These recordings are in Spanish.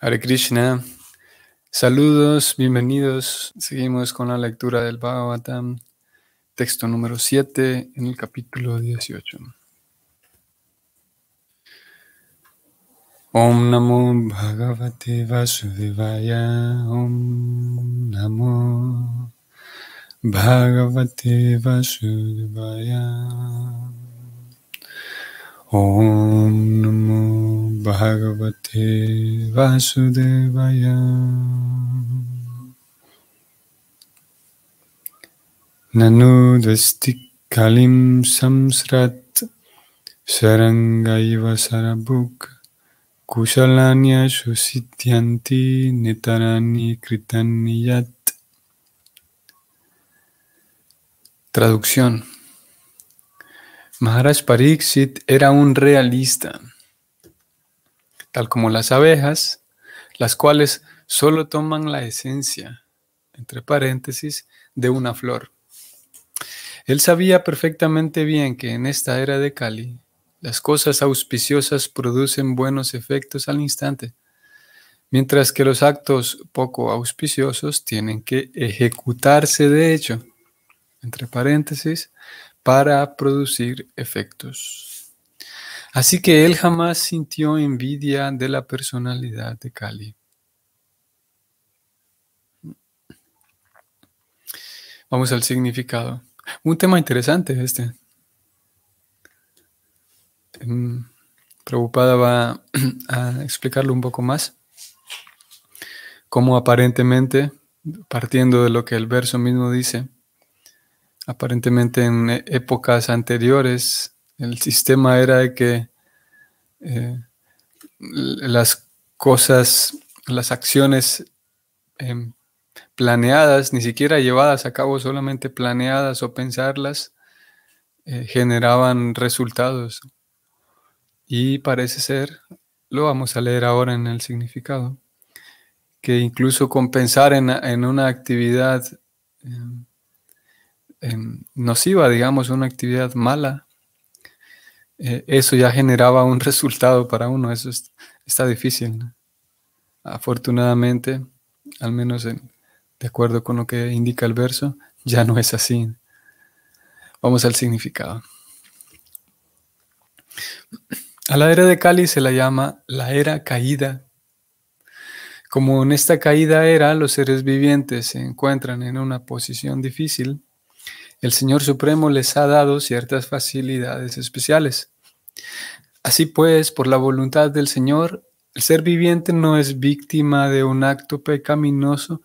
Hare Krishna, saludos, bienvenidos. Seguimos con la lectura del Bhagavatam, texto número 7 en el capítulo 18. Om Namo Bhagavate Vasudevaya, Om Namo Bhagavate Vasudevaya, Om Namo Bhagavate Vasudevaya. Nanu Dvasti Kalim Samsrat Sarangaiva Sarabhuk Kushalanya Shusityanti Nitarani Kritaniyat. Traducción. Maharaj Pariksit era un realista, tal como las abejas, las cuales solo toman la esencia, entre paréntesis, de una flor. Él sabía perfectamente bien que en esta era de Kali, las cosas auspiciosas producen buenos efectos al instante, mientras que los actos poco auspiciosos tienen que ejecutarse de hecho, entre paréntesis, para producir efectos. Así que él jamás sintió envidia de la personalidad de Kali. Vamos al significado. Un tema interesante este. Prabhupada va a explicarlo un poco más. Cómo aparentemente, partiendo de lo que el verso mismo dice, aparentemente en épocas anteriores el sistema era de que las cosas, las acciones planeadas, ni siquiera llevadas a cabo, solamente planeadas o pensarlas, generaban resultados. Y parece ser, lo vamos a leer ahora en el significado, que incluso con pensar en una actividad nociva, digamos, una actividad mala, eso ya generaba un resultado para uno. Eso está difícil, ¿no? Afortunadamente, al menos de acuerdo con lo que indica el verso, ya no es así. Vamos al significado. A la era de Kali se la llama la era caída. Como en esta caída era los seres vivientes se encuentran en una posición difícil, el Señor Supremo les ha dado ciertas facilidades especiales. Así pues, por la voluntad del Señor, el ser viviente no es víctima de un acto pecaminoso,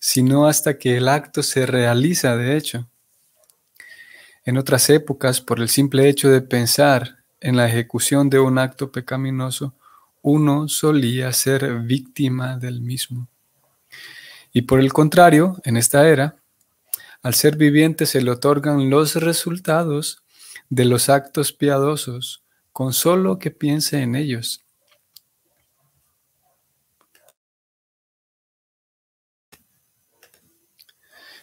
sino hasta que el acto se realiza de hecho. En otras épocas, por el simple hecho de pensar en la ejecución de un acto pecaminoso, uno solía ser víctima del mismo. Y por el contrario, en esta era, al ser viviente se le otorgan los resultados de los actos piadosos con solo que piense en ellos.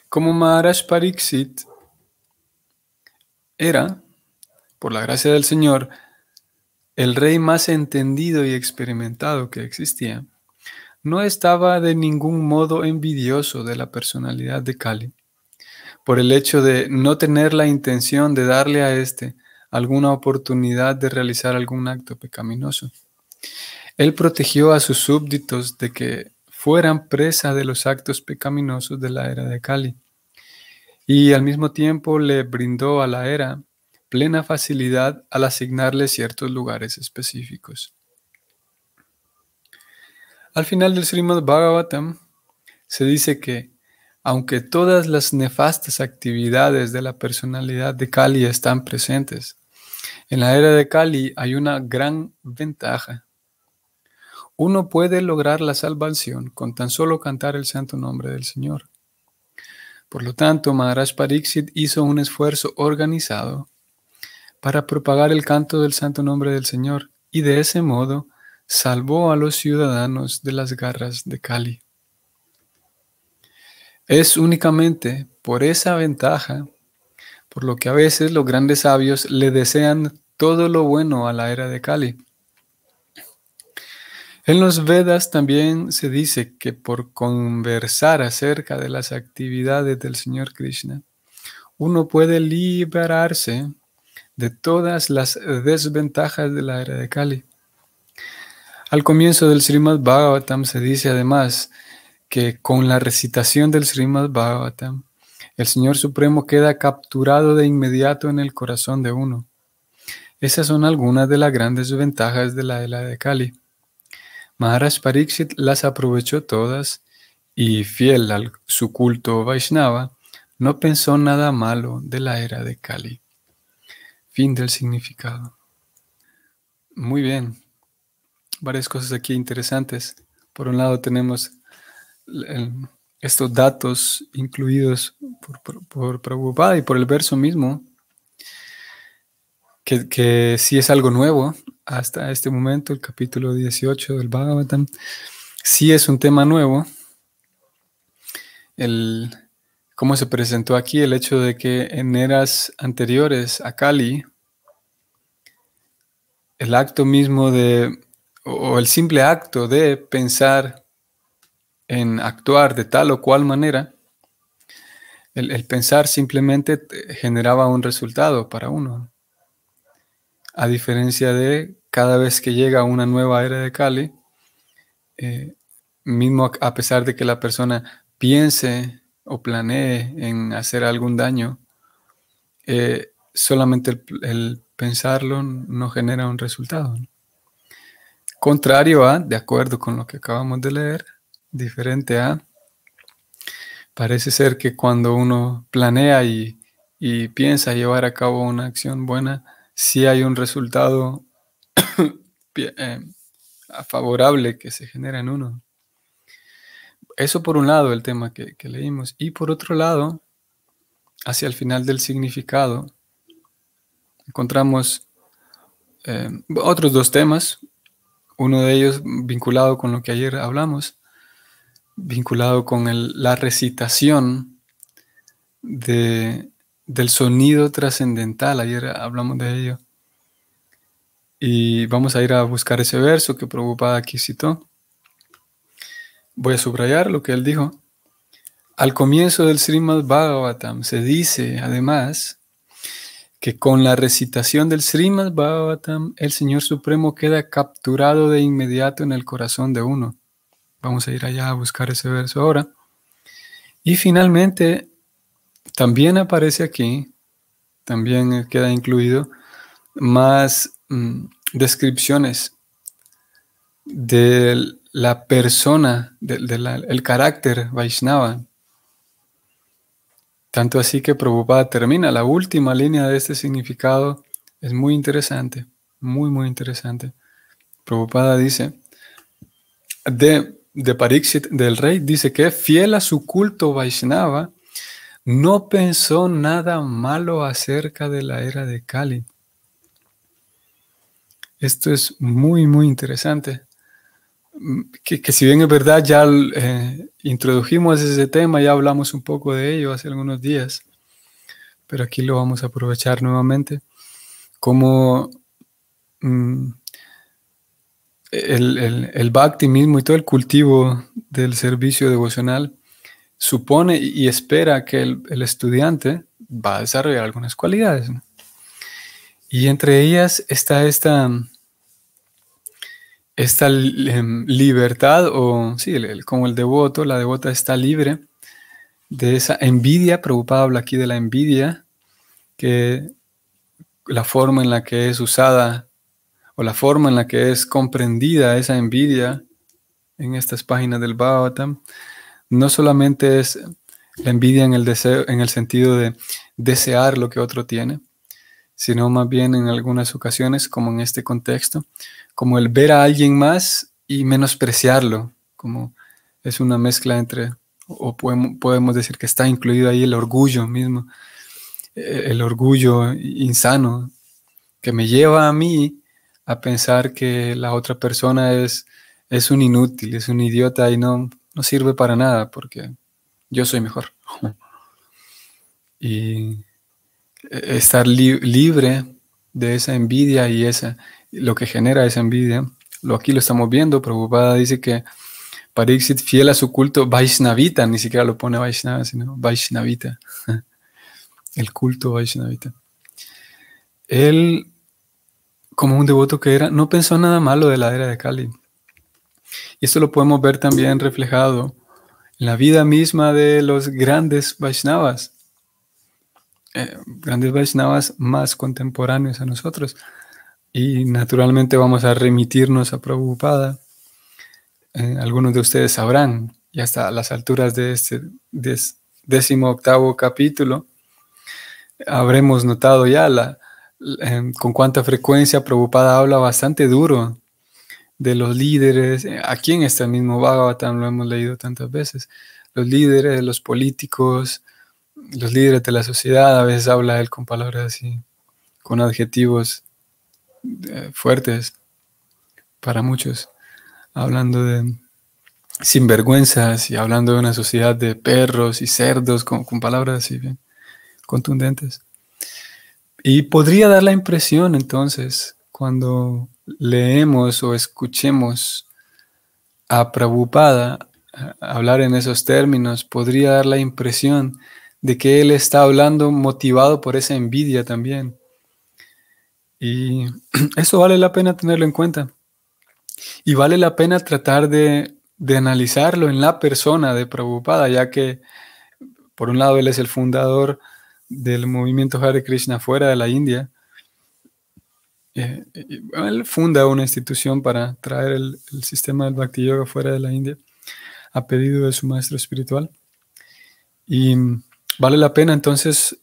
Como Maharaj Pariksit era, por la gracia del Señor, el rey más entendido y experimentado que existía, no estaba de ningún modo envidioso de la personalidad de Kali, por el hecho de no tener la intención de darle a éste alguna oportunidad de realizar algún acto pecaminoso. Él protegió a sus súbditos de que fueran presa de los actos pecaminosos de la era de Kali, y al mismo tiempo le brindó a la era plena facilidad al asignarle ciertos lugares específicos. Al final del Srimad Bhagavatam se dice que, aunque todas las nefastas actividades de la personalidad de Kali están presentes, en la era de Kali hay una gran ventaja. Uno puede lograr la salvación con tan solo cantar el santo nombre del Señor. Por lo tanto, Maharaj Pariksit hizo un esfuerzo organizado para propagar el canto del santo nombre del Señor y de ese modo salvó a los ciudadanos de las garras de Kali. Es únicamente por esa ventaja por lo que a veces los grandes sabios le desean todo lo bueno a la era de Kali. En los Vedas también se dice que por conversar acerca de las actividades del Señor Krishna, uno puede liberarse de todas las desventajas de la era de Kali. Al comienzo del Srimad Bhagavatam se dice además que con la recitación del Srimad Bhagavatam, el Señor Supremo queda capturado de inmediato en el corazón de uno. Esas son algunas de las grandes ventajas de la era de Kali. Maharaj Pariksit las aprovechó todas y, fiel a su culto Vaishnava, no pensó nada malo de la era de Kali. Fin del significado. Muy bien. Varias cosas aquí interesantes. Por un lado tenemos estos datos incluidos por Prabhupada y por el verso mismo, que sí es algo nuevo hasta este momento, el capítulo 18 del Bhagavatam. Sí es un tema nuevo. Cómo se presentó aquí el hecho de que en eras anteriores a Kali, el acto mismo o el simple acto de pensar en actuar de tal o cual manera, el pensar simplemente generaba un resultado para uno. A diferencia de cada vez que llega una nueva era de Kali, mismo a pesar de que la persona piense o planee en hacer algún daño, solamente el pensarlo no genera un resultado. Contrario a, de acuerdo con lo que acabamos de leer, diferente a, parece ser que cuando uno planea y piensa llevar a cabo una acción buena, sí hay un resultado favorable que se genera en uno. Eso por un lado, el tema que leímos. Y por otro lado, hacia el final del significado, encontramos otros dos temas. Uno de ellos vinculado con lo que ayer hablamos, vinculado con la recitación del sonido trascendental. Ayer hablamos de ello. Y vamos a ir a buscar ese verso que Prabhupada aquí citó. Voy a subrayar lo que él dijo. Al comienzo del Srimad Bhagavatam se dice, además, que con la recitación del Srimad Bhagavatam, el Señor Supremo queda capturado de inmediato en el corazón de uno. Vamos a ir allá a buscar ese verso ahora. Y finalmente, también aparece aquí, también queda incluido, más descripciones de la persona, el carácter Vaishnava. Tanto así que Prabhupada termina la última línea de este significado. Es muy interesante, muy, muy interesante. Prabhupada dice, de Pariksit, del rey, dice que fiel a su culto Vaishnava, no pensó nada malo acerca de la era de Kali. Esto es muy, muy interesante. Que si bien es verdad, ya introdujimos ese tema, ya hablamos un poco de ello hace algunos días, pero aquí lo vamos a aprovechar nuevamente, como el bhakti mismo y todo el cultivo del servicio devocional supone y espera que el estudiante va a desarrollar algunas cualidades, ¿no? Y entre ellas está esta libertad, o sí, como el devoto, la devota está libre de esa envidia. Prabhupada habla aquí de la envidia, que la forma en la que es usada o la forma en la que es comprendida esa envidia en estas páginas del Bhagavatam, no solamente es la envidia en el deseo, en el sentido de desear lo que otro tiene, sino más bien en algunas ocasiones, como en este contexto, como el ver a alguien más y menospreciarlo, como es una mezcla entre, o podemos decir que está incluido ahí el orgullo mismo, el orgullo insano, que me lleva a mí a pensar que la otra persona es un inútil, es un idiota y no sirve para nada porque yo soy mejor. Y estar libre de esa envidia y lo que genera esa envidia, Aquí lo estamos viendo. Prabhupada dice que Pariksit, fiel a su culto Vaishnavita, ni siquiera lo pone Vaishnava, sino Vaishnavita, el culto Vaishnavita. Él, como un devoto que era, no pensó nada malo de la era de Kali. Y esto lo podemos ver también reflejado en la vida misma de los grandes Vaishnavas, grandes Vaishnavas más contemporáneos a nosotros. Y naturalmente vamos a remitirnos a Prabhupada. Algunos de ustedes sabrán, ya hasta a las alturas de este 18º capítulo, habremos notado ya con cuánta frecuencia Prabhupada habla bastante duro de los líderes. Aquí en este mismo Bhagavatam lo hemos leído tantas veces. Los líderes, los políticos, los líderes de la sociedad, a veces habla él con palabras así, con adjetivos fuertes para muchos, hablando de sinvergüenzas y hablando de una sociedad de perros y cerdos, con palabras así bien contundentes. Y podría dar la impresión entonces, cuando leemos o escuchemos a Prabhupada hablar en esos términos, podría dar la impresión de que él está hablando motivado por esa envidia también. Y eso vale la pena tenerlo en cuenta. Y vale la pena tratar de analizarlo en la persona de Prabhupada, ya que, por un lado, él es el fundador del movimiento Hare Krishna fuera de la India. Él funda una institución para traer el sistema del Bhakti Yoga fuera de la India, a pedido de su maestro espiritual. Y vale la pena entonces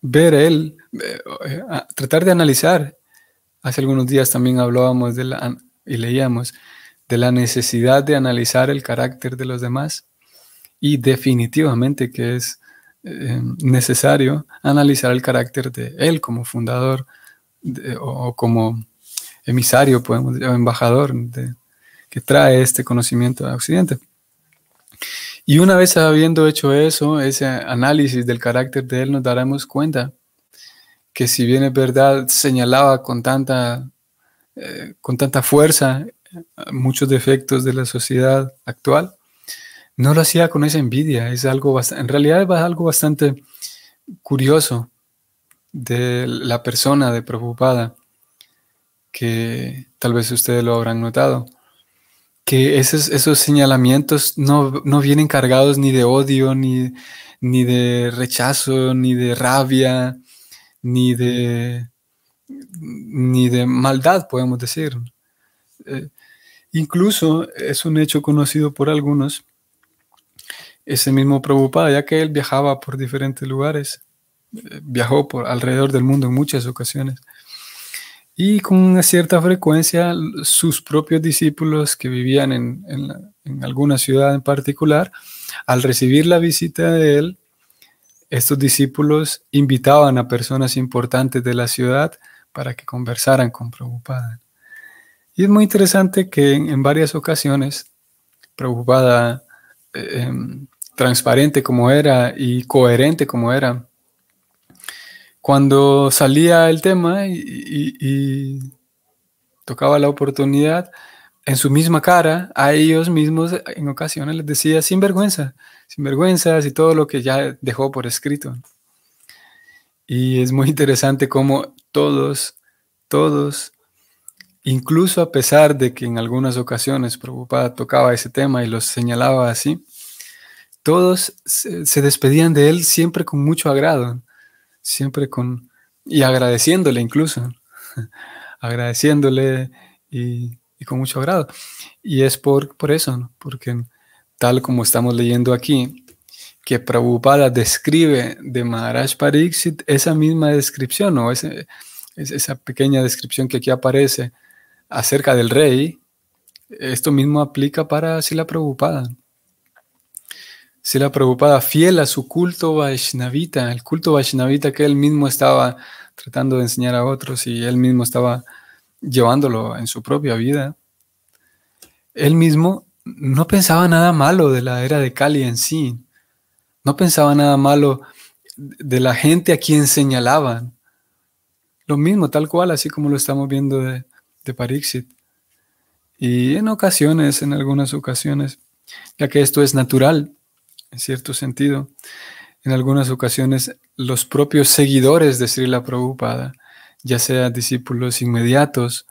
ver él, tratar de analizar. Hace algunos días también hablábamos y leíamos de la necesidad de analizar el carácter de los demás, y definitivamente que es necesario analizar el carácter de él como fundador o como emisario, podemos decir, o embajador que trae este conocimiento a Occidente. Y una vez habiendo hecho eso, ese análisis del carácter de él, nos daremos cuenta que, si bien es verdad, señalaba con tanta fuerza muchos defectos de la sociedad actual, no lo hacía con esa envidia. Es algo en realidad es algo bastante curioso de la persona de Prabhupada, que tal vez ustedes lo habrán notado, que esos señalamientos no vienen cargados ni de odio, ni de rechazo, ni de rabia, ni de maldad, podemos decir. Incluso es un hecho conocido por algunos, ese mismo Prabhupada, ya que él viajaba por diferentes lugares, viajó por alrededor del mundo en muchas ocasiones, y con una cierta frecuencia sus propios discípulos que vivían en alguna ciudad en particular, al recibir la visita de él, estos discípulos invitaban a personas importantes de la ciudad para que conversaran con Prabhupada. Y es muy interesante que en varias ocasiones Prabhupada, transparente como era y coherente como era, cuando salía el tema y tocaba la oportunidad, en su misma cara, a ellos mismos en ocasiones les decía sinvergüenzas y todo lo que ya dejó por escrito. Y es muy interesante cómo todos, incluso a pesar de que en algunas ocasiones Prabhupada tocaba ese tema y los señalaba así, todos se despedían de él siempre con mucho agrado, siempre y agradeciéndole incluso, agradeciéndole y con mucho agrado. Y es por eso, ¿no? Porque tal como estamos leyendo aquí, que Prabhupada describe de Maharaj Pariksit esa misma descripción, o esa pequeña descripción que aquí aparece acerca del rey, esto mismo aplica para Srila Prabhupada. Srila Prabhupada, fiel a su culto Vaishnavita, el culto Vaishnavita que él mismo estaba tratando de enseñar a otros y él mismo estaba llevándolo en su propia vida, él mismo no pensaba nada malo de la era de Kali en sí, no pensaba nada malo de la gente a quien señalaban. Lo mismo, tal cual, así como lo estamos viendo de Pariksit. Y en ocasiones, en algunas ocasiones, ya que esto es natural, en cierto sentido, en algunas ocasiones los propios seguidores de Srila Prabhupada, ya sea discípulos inmediatos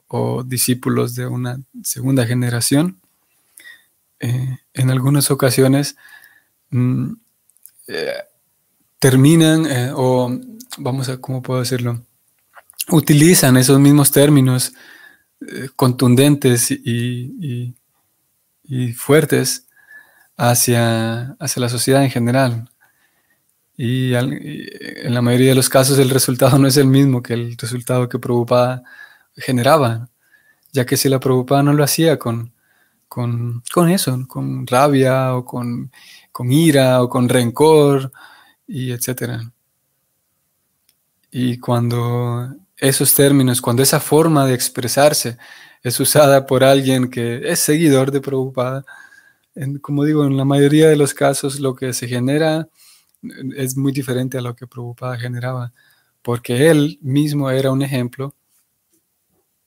o discípulos de una segunda generación, en algunas ocasiones mm, eh, terminan o vamos a, ¿cómo puedo decirlo? Utilizan esos mismos términos contundentes y fuertes hacia la sociedad en general. Y en la mayoría de los casos el resultado no es el mismo que el resultado que Prabhupada generaba, ya que si la Prabhupada no lo hacía con eso, con rabia o con ira o con rencor y etcétera. Y cuando esos términos, cuando esa forma de expresarse es usada por alguien que es seguidor de Prabhupada, como digo, en la mayoría de los casos lo que se genera es muy diferente a lo que Prabhupada generaba, porque él mismo era un ejemplo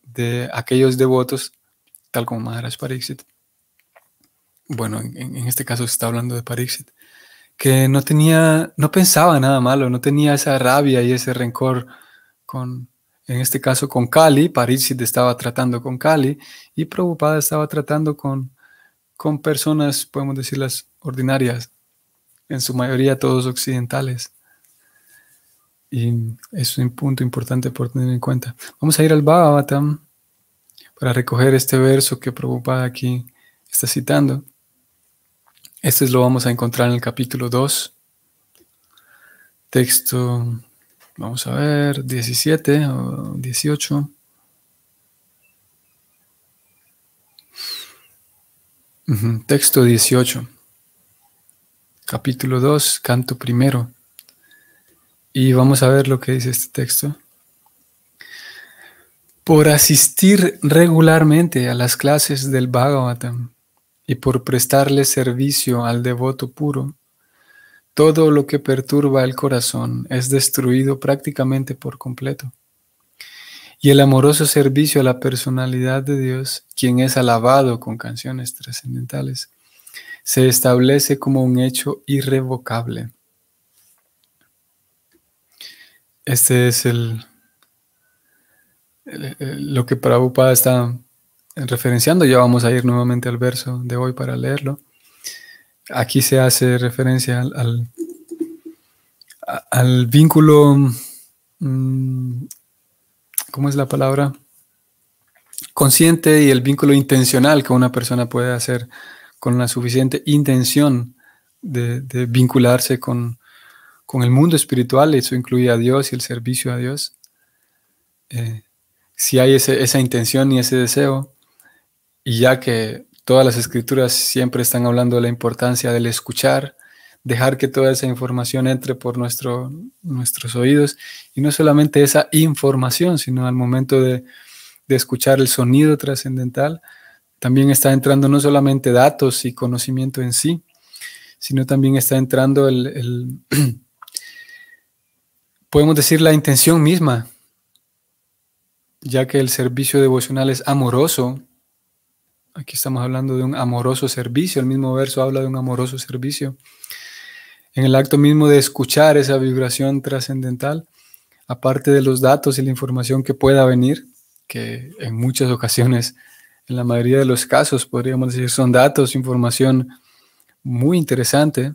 de aquellos devotos, tal como Maharaj Pariksit. Bueno, en este caso se está hablando de Pariksit, que no pensaba nada malo, no tenía esa rabia y ese rencor en este caso con Kali. Pariksit estaba tratando con Kali y Prabhupada estaba tratando con personas, podemos decirlas, ordinarias, en su mayoría todos occidentales. Y es un punto importante por tener en cuenta. Vamos a ir al Bhagavatam para recoger este verso que Prabhupada aquí está citando. Este lo vamos a encontrar en el capítulo 2, texto, vamos a ver, 17 o 18. Texto 18, capítulo 2, canto primero. Y vamos a ver lo que dice este texto. Por asistir regularmente a las clases del Bhagavatam y por prestarle servicio al devoto puro, todo lo que perturba el corazón es destruido prácticamente por completo. Y el amoroso servicio a la personalidad de Dios, quien es alabado con canciones trascendentales, se establece como un hecho irrevocable. Este es lo que Prabhupada está referenciando. Ya vamos a ir nuevamente al verso de hoy para leerlo. Aquí se hace referencia al vínculo, ¿cómo es la palabra? Consciente y el vínculo intencional que una persona puede hacer con la suficiente intención de vincularse con el mundo espiritual. Eso incluye a Dios y el servicio a Dios. Si hay esa intención y ese deseo, y ya que todas las escrituras siempre están hablando de la importancia del escuchar, dejar que toda esa información entre por nuestros oídos, y no solamente esa información, sino al momento de escuchar el sonido trascendental, también está entrando no solamente datos y conocimiento en sí, sino también está entrando podemos decir, la intención misma, ya que el servicio devocional es amoroso. Aquí estamos hablando de un amoroso servicio. El mismo verso habla de un amoroso servicio. En el acto mismo de escuchar esa vibración trascendental, aparte de los datos y la información que pueda venir, que en muchas ocasiones, en la mayoría de los casos, podríamos decir, son datos, información muy interesante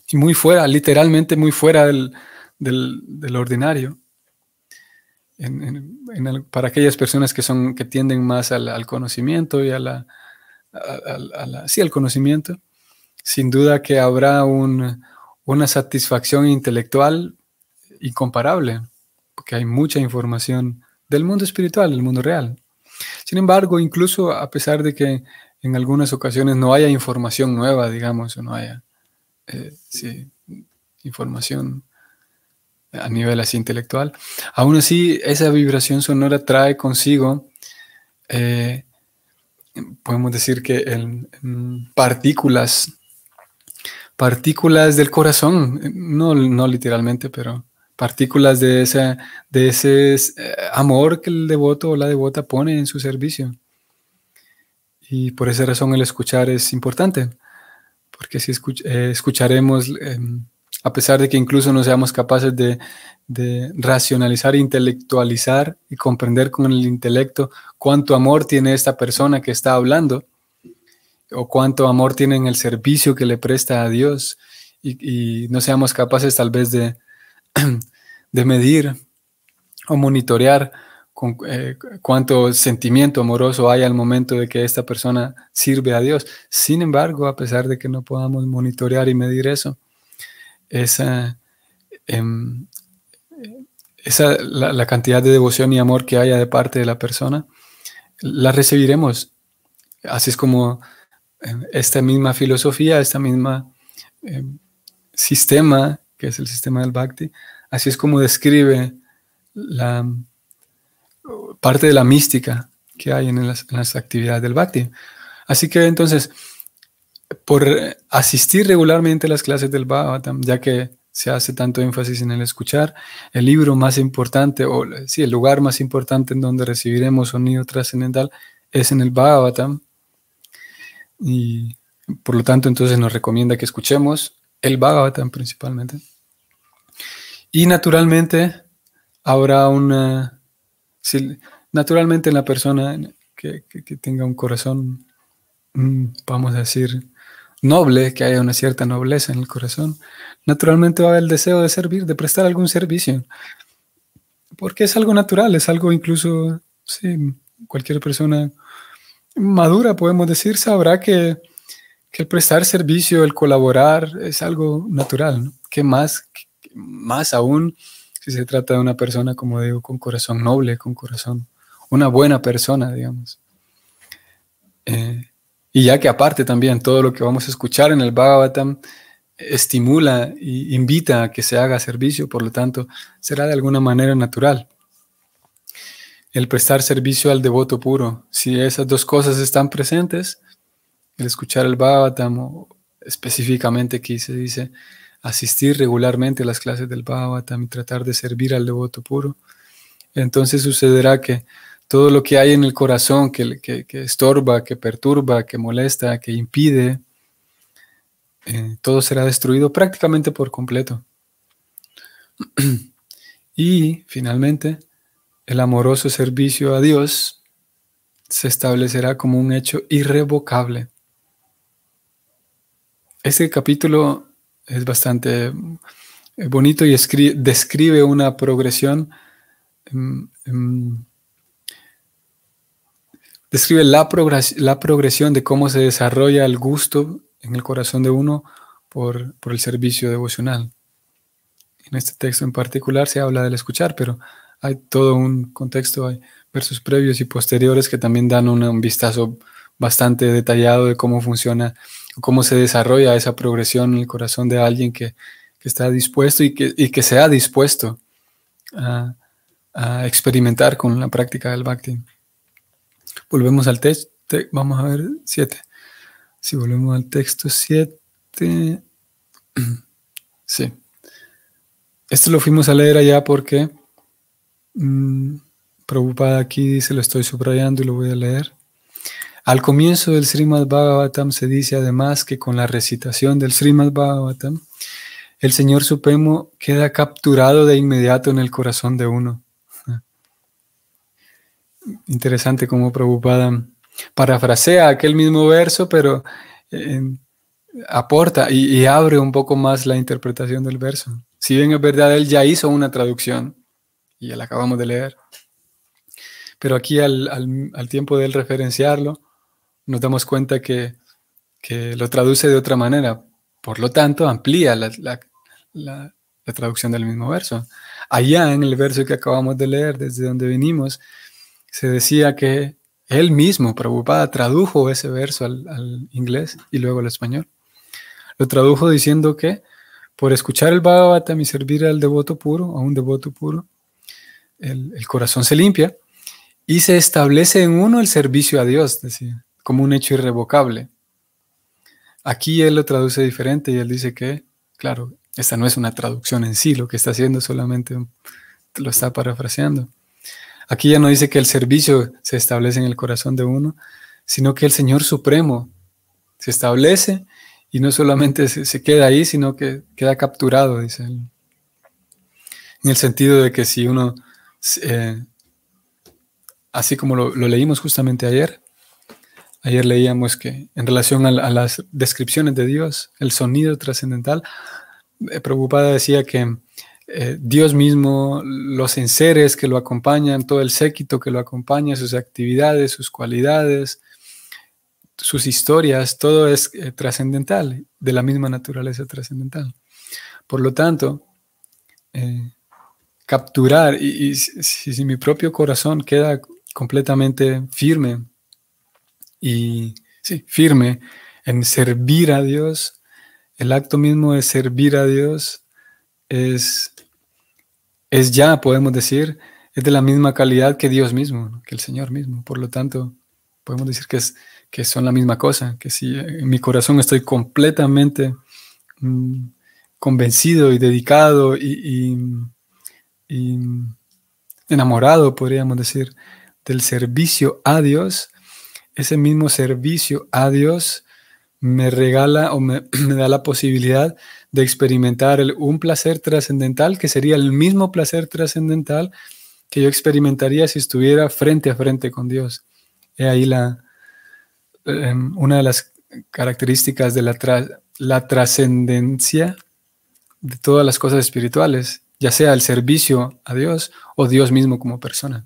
y muy fuera, literalmente muy fuera del ordinario. Para aquellas personas que tienden más al conocimiento y al conocimiento, sin duda que habrá una satisfacción intelectual incomparable, porque hay mucha información del mundo espiritual, del mundo real. Sin embargo, incluso a pesar de que en algunas ocasiones no haya información nueva, digamos, o no haya información a nivel así intelectual, aún así esa vibración sonora trae consigo, podemos decir que partículas del corazón, no literalmente, pero partículas de ese amor que el devoto o la devota pone en su servicio. Y por esa razón el escuchar es importante, porque si escucharemos, a pesar de que incluso no seamos capaces de racionalizar, intelectualizar y comprender con el intelecto cuánto amor tiene esta persona que está hablando, o cuánto amor tiene en el servicio que le presta a Dios, y no seamos capaces tal vez de medir o monitorear cuánto sentimiento amoroso hay al momento de que esta persona sirve a Dios. Sin embargo, a pesar de que no podamos monitorear y medir eso, esa, em, la cantidad de devoción y amor que haya de parte de la persona, la recibiremos. Así es como esta misma filosofía, esta misma sistema, que es el sistema del Bhakti, así es como describe la parte de la mística que hay en las actividades del Bhakti. Así que entonces, por asistir regularmente a las clases del Bhagavatam, ya que se hace tanto énfasis en el escuchar, el libro más importante, o sí, el lugar más importante en donde recibiremos sonido trascendental es en el Bhagavatam, y por lo tanto entonces nos recomienda que escuchemos el Bhagavatam principalmente. Y naturalmente habrá una... Si, naturalmente en la persona que tenga un corazón, vamos a decir, noble, que haya una cierta nobleza en el corazón, naturalmente va a haber el deseo de servir, de prestar algún servicio, porque es algo natural, es algo incluso, sí, cualquier persona madura, podemos decir, sabrá que el prestar servicio, el colaborar, es algo natural, ¿no? Que más aún si se trata de una persona, como digo, con corazón noble, con corazón, una buena persona, digamos. Y ya que aparte también todo lo que vamos a escuchar en el Bhagavatam estimula e invita a que se haga servicio, por lo tanto, será de alguna manera natural. El prestar servicio al devoto puro, si esas dos cosas están presentes, el escuchar el Bhagavatam, o específicamente aquí se dice asistir regularmente a las clases del Bhagavatam y tratar de servir al devoto puro, entonces sucederá que todo lo que hay en el corazón que estorba, que perturba, que molesta, que impide, todo será destruido prácticamente por completo. Y finalmente, el amoroso servicio a Dios se establecerá como un hecho irrevocable. Este capítulo es bastante bonito y describe una progresión, describe la progresión de cómo se desarrolla el gusto en el corazón de uno por el servicio devocional. En este texto en particular se habla del escuchar, pero hay todo un contexto, hay versos previos y posteriores que también dan un vistazo bastante detallado de cómo funciona, cómo se desarrolla esa progresión en el corazón de alguien que está dispuesto y que se ha dispuesto a experimentar con la práctica del Bhakti. Volvemos al texto, vamos a ver 7. Si volvemos al texto 7, sí. Esto lo fuimos a leer allá porque Prabhupada aquí dice, lo estoy subrayando y lo voy a leer. Al comienzo del Srimad Bhagavatam se dice además que con la recitación del Srimad Bhagavatam, el Señor Supremo queda capturado de inmediato en el corazón de uno. Interesante cómo Prabhupada parafrasea aquel mismo verso, pero aporta y abre un poco más la interpretación del verso. Si bien es verdad, él ya hizo una traducción y ya la acabamos de leer, pero aquí al tiempo de él referenciarlo, nos damos cuenta que lo traduce de otra manera. Por lo tanto, amplía la traducción del mismo verso. Allá en el verso que acabamos de leer, desde donde venimos, se decía que él mismo, Prabhupada, tradujo ese verso al inglés y luego al español. Lo tradujo diciendo que por escuchar el Bhagavatam y servir al devoto puro, a un devoto puro, el corazón se limpia y se establece en uno el servicio a Dios, decía, como un hecho irrevocable. Aquí él lo traduce diferente y él dice que, claro, esta no es una traducción en sí, lo que está haciendo solamente lo está parafraseando. Aquí ya no dice que el servicio se establece en el corazón de uno, sino que el Señor Supremo se establece y no solamente se queda ahí, sino que queda capturado, dice él. En el sentido de que si uno, así como lo leímos justamente ayer leíamos que en relación a las descripciones de Dios, el sonido trascendental, Prabhupada decía que Dios mismo, los enseres que lo acompañan, todo el séquito que lo acompaña, sus actividades, sus cualidades, sus historias, todo es trascendental, de la misma naturaleza trascendental. Por lo tanto, capturar, y si mi propio corazón queda completamente firme, y sí, firme en servir a Dios, el acto mismo de servir a Dios es ya, podemos decir, es de la misma calidad que Dios mismo, ¿no? Que el Señor mismo. Por lo tanto, podemos decir que son la misma cosa, que si en mi corazón estoy completamente convencido y dedicado y enamorado, podríamos decir, del servicio a Dios, ese mismo servicio a Dios me regala o me da la posibilidad de experimentar un placer trascendental que sería el mismo placer trascendental que yo experimentaría si estuviera frente a frente con Dios. He ahí una de las características de la trascendencia de todas las cosas espirituales, ya sea el servicio a Dios o Dios mismo como persona.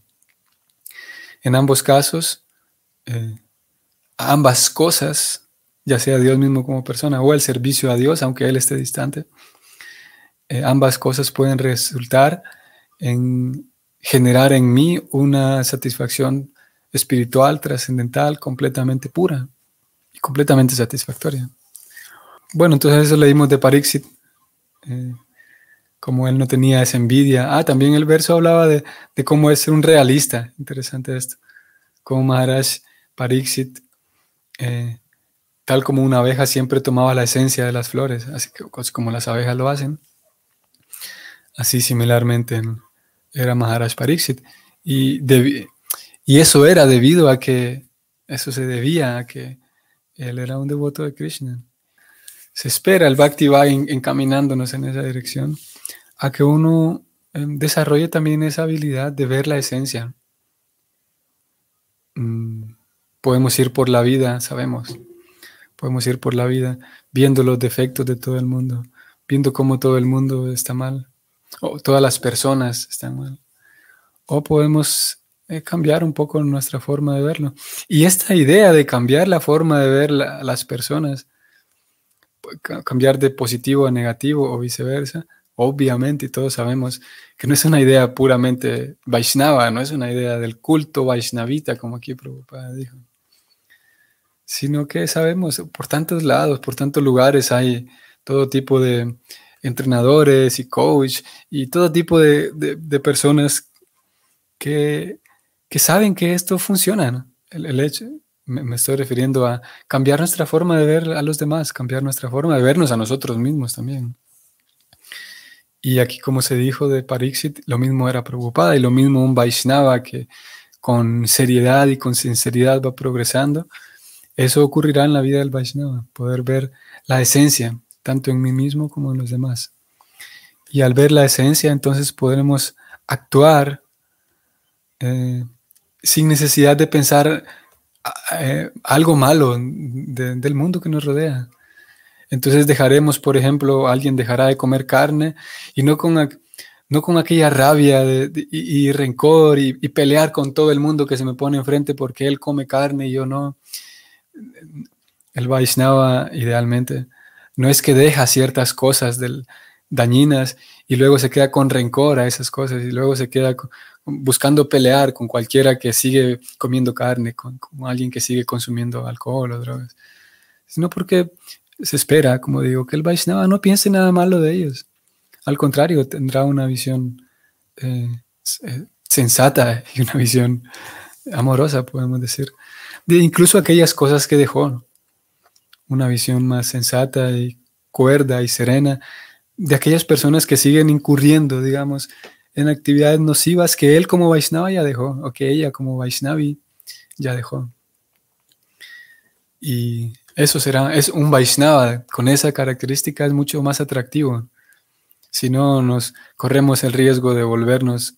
En ambos casos, ambas cosas, ya sea Dios mismo como persona o el servicio a Dios, aunque Él esté distante, ambas cosas pueden resultar en generar en mí una satisfacción espiritual, trascendental, completamente pura y completamente satisfactoria. Bueno, entonces eso leímos de Pariksit, como él no tenía esa envidia. También el verso hablaba de cómo es ser un realista. Interesante esto. Como Maharaj Pariksit, tal como una abeja siempre tomaba la esencia de las flores, así que como las abejas lo hacen. Así similarmente era Maharaj Pariksit. Y eso era debido a que, eso se debía a que él era un devoto de Krishna. Se espera, el Bhakti va encaminándonos en esa dirección, a que uno desarrolle también esa habilidad de ver la esencia. Podemos ir por la vida, sabemos, podemos ir por la vida viendo los defectos de todo el mundo, viendo cómo todo el mundo está mal, o todas las personas están mal. O podemos cambiar un poco nuestra forma de verlo. Y esta idea de cambiar la forma de ver a las personas, cambiar de positivo a negativo o viceversa, obviamente, y todos sabemos que no es una idea puramente Vaishnava, no es una idea del culto Vaishnavita, como aquí Prabhupada dijo, sino que sabemos, por tantos lados, por tantos lugares hay todo tipo de entrenadores y coach y todo tipo de personas que saben que esto funciona, ¿no? El hecho, me estoy refiriendo a cambiar nuestra forma de ver a los demás, cambiar nuestra forma de vernos a nosotros mismos también. Y aquí, como se dijo de Pariksit, lo mismo era Prabhupada y lo mismo un Vaishnava que con seriedad y con sinceridad va progresando. Eso ocurrirá en la vida del Vaishnava, poder ver la esencia, tanto en mí mismo como en los demás. Y al ver la esencia, entonces podremos actuar sin necesidad de pensar algo malo del mundo que nos rodea. Entonces dejaremos, por ejemplo, alguien dejará de comer carne y no con aquella rabia y rencor y pelear con todo el mundo que se me pone enfrente porque él come carne y yo no. El Vaishnava, idealmente, no es que deja ciertas cosas dañinas y luego se queda con rencor a esas cosas y luego se queda buscando pelear con cualquiera que sigue comiendo carne, con alguien que sigue consumiendo alcohol o drogas, sino porque se espera, como digo, que el Vaishnava no piense nada malo de ellos. Al contrario, tendrá una visión sensata y una visión amorosa, podemos decir, de incluso aquellas cosas que dejó, ¿no? Una visión más sensata y cuerda y serena de aquellas personas que siguen incurriendo, digamos, en actividades nocivas que él como Vaishnava ya dejó, o que ella como Vaishnavi ya dejó. Y eso es un Vaishnava con esa característica, es mucho más atractivo. Si no, nos corremos el riesgo de volvernos,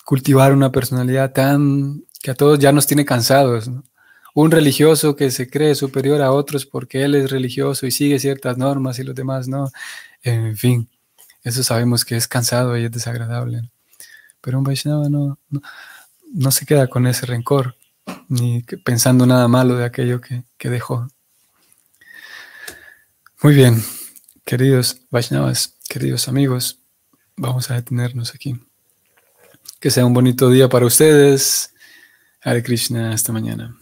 cultivar una personalidad tan que a todos ya nos tiene cansados, ¿no? Un religioso que se cree superior a otros porque él es religioso y sigue ciertas normas y los demás no. En fin, eso sabemos que es cansado y es desagradable. Pero un Vaishnava no se queda con ese rencor, ni pensando nada malo de aquello que dejó. Muy bien, queridos Vaishnavas, queridos amigos, vamos a detenernos aquí. Que sea un bonito día para ustedes. Hare Krishna, hasta mañana.